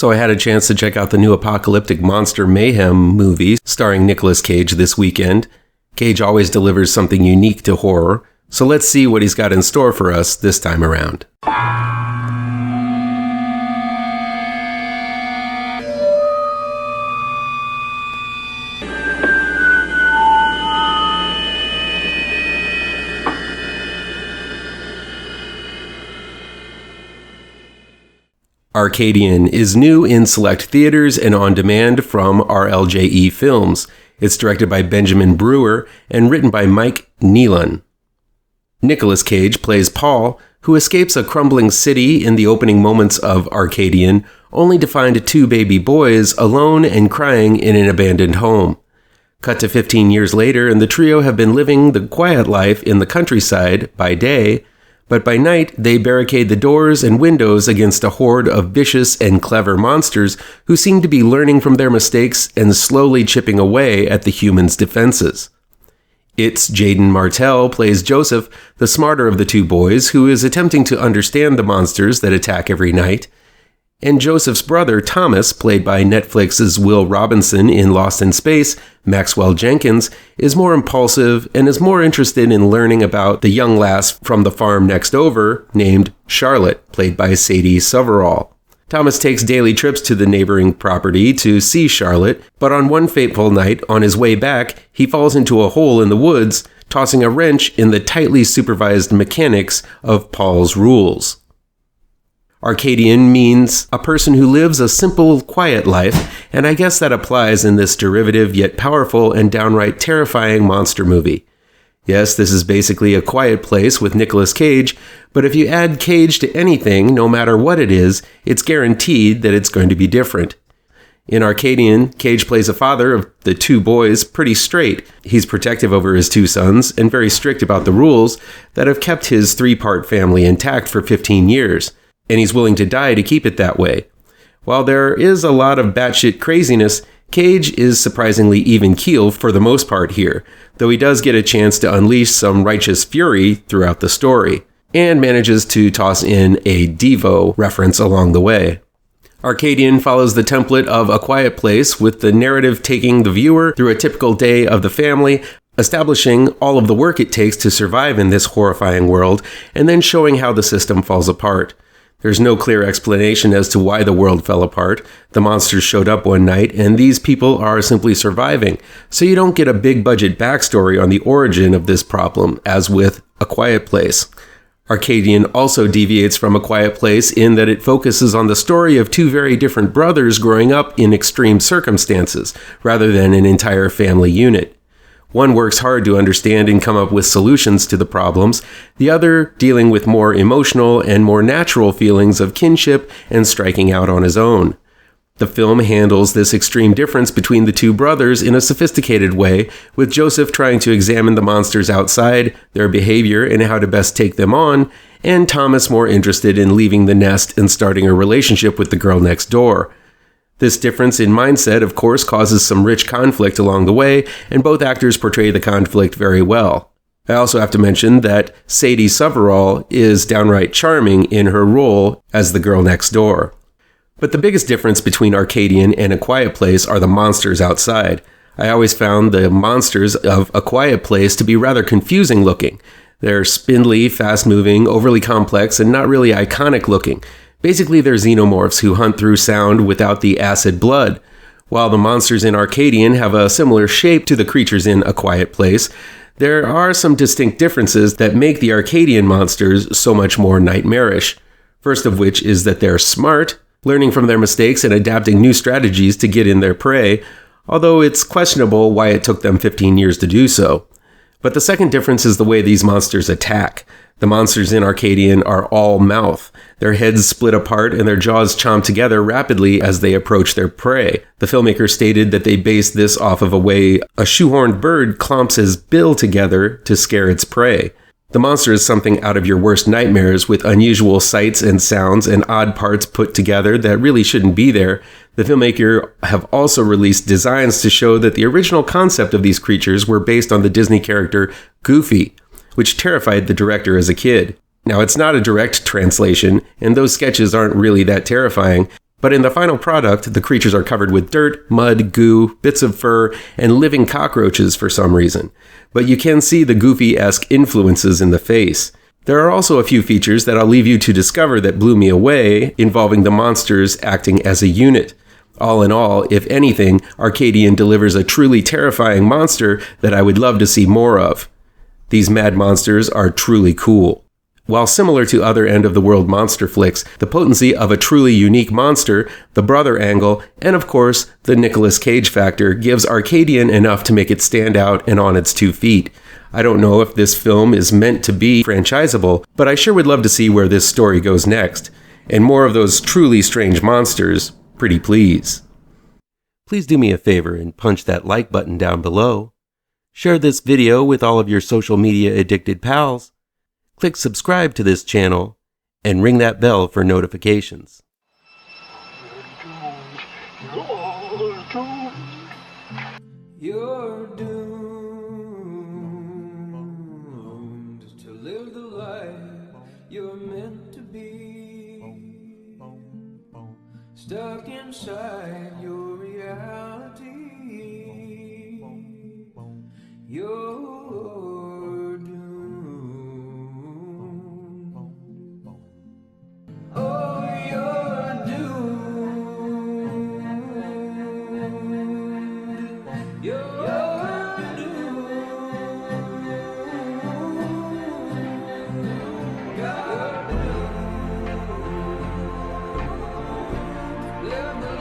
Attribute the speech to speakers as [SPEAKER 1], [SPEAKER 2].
[SPEAKER 1] So I had a chance to check out the new apocalyptic monster mayhem movie starring Nicolas Cage this weekend. Cage always delivers something unique to horror, so let's see what he's got in store for us this time around. ARCADIAN is new in select theaters and on demand from RLJE Films. It's directed by Benjamin Brewer and written by Mike Nilon. Nicolas Cage plays Paul, who escapes a crumbling city in the opening moments of ARCADIAN, only to find two baby boys alone and crying in an abandoned home. Cut to 15 years later, and the trio have been living the quiet life in the countryside by day, but by night, they barricade the doors and windows against a horde of vicious and clever monsters who seem to be learning from their mistakes and slowly chipping away at the humans' defenses. It's Jaden Martell plays Joseph, the smarter of the two boys, who is attempting to understand the monsters that attack every night. And Joseph's brother, Thomas, played by Netflix's Will Robinson in Lost in Space, Maxwell Jenkins, is more impulsive and is more interested in learning about the young lass from the farm next over, named Charlotte, played by Sadie Soverall. Thomas takes daily trips to the neighboring property to see Charlotte, but on one fateful night, on his way back, he falls into a hole in the woods, tossing a wrench in the tightly supervised mechanics of Paul's rules. ARCADIAN means a person who lives a simple, quiet life, and I guess that applies in this derivative yet powerful and downright terrifying monster movie. Yes, this is basically A Quiet Place with Nicolas Cage, but if you add Cage to anything, no matter what it is, it's guaranteed that it's going to be different. In ARCADIAN, Cage plays a father of the two boys pretty straight. He's protective over his two sons and very strict about the rules that have kept his three-part family intact for 15 years. And he's willing to die to keep it that way. While there is a lot of batshit craziness, Cage is surprisingly even-keeled for the most part here, though he does get a chance to unleash some righteous fury throughout the story, and manages to toss in a Devo reference along the way. ARCADIAN follows the template of A Quiet Place, with the narrative taking the viewer through a typical day of the family, establishing all of the work it takes to survive in this horrifying world, and then showing how the system falls apart. There's no clear explanation as to why the world fell apart. The monsters showed up one night, and these people are simply surviving, so you don't get a big-budget backstory on the origin of this problem, as with A Quiet Place. ARCADIAN also deviates from A Quiet Place in that it focuses on the story of two very different brothers growing up in extreme circumstances, rather than an entire family unit. One works hard to understand and come up with solutions to the problems, the other dealing with more emotional and more natural feelings of kinship and striking out on his own. The film handles this extreme difference between the two brothers in a sophisticated way, with Joseph trying to examine the monsters outside, their behavior, and how to best take them on, and Thomas more interested in leaving the nest and starting a relationship with the girl next door. This difference in mindset, of course, causes some rich conflict along the way, and both actors portray the conflict very well. I also have to mention that Sadie Soverall is downright charming in her role as the girl next door. But the biggest difference between ARCADIAN and A Quiet Place are the monsters outside. I always found the monsters of A Quiet Place to be rather confusing looking. They're spindly, fast-moving, overly complex, and not really iconic looking. Basically, they're xenomorphs who hunt through sound without the acid blood. While the monsters in ARCADIAN have a similar shape to the creatures in A Quiet Place, there are some distinct differences that make the ARCADIAN monsters so much more nightmarish. First of which is that they're smart, learning from their mistakes and adapting new strategies to get in their prey, although it's questionable why it took them 15 years to do so. But the second difference is the way these monsters attack. The monsters in ARCADIAN are all mouth. Their heads split apart and their jaws chomp together rapidly as they approach their prey. The filmmaker stated that they based this off of a way a shoehorned bird clomps his bill together to scare its prey. The monster is something out of your worst nightmares, with unusual sights and sounds and odd parts put together that really shouldn't be there. The filmmaker have also released designs to show that the original concept of these creatures were based on the Disney character Goofy, which terrified the director as a kid. Now, it's not a direct translation, and those sketches aren't really that terrifying, But in the final product, the creatures are covered with dirt, mud, goo, bits of fur, and living cockroaches for some reason. But you can see the Goofy-esque influences in the face. There are also a few features that I'll leave you to discover that blew me away, involving the monsters acting as a unit. All in all, if anything, ARCADIAN delivers a truly terrifying monster that I would love to see more of. These mad monsters are truly cool. While similar to other end-of-the-world monster flicks, the potency of a truly unique monster, the brother angle, and of course, the Nicolas Cage factor gives ARCADIAN enough to make it stand out and on its 2 feet. I don't know if this film is meant to be franchisable, but I sure would love to see where this story goes next. And more of those truly strange monsters, pretty please. Please do me a favor and punch that like button down below. Share this video with all of your social media addicted pals. Click subscribe to this channel and ring that bell for notifications. You're doomed to live the life you're meant to be, stuck inside your reality. You're doomed. Oh, you're doomed. You're doomed. You're doomed. Live the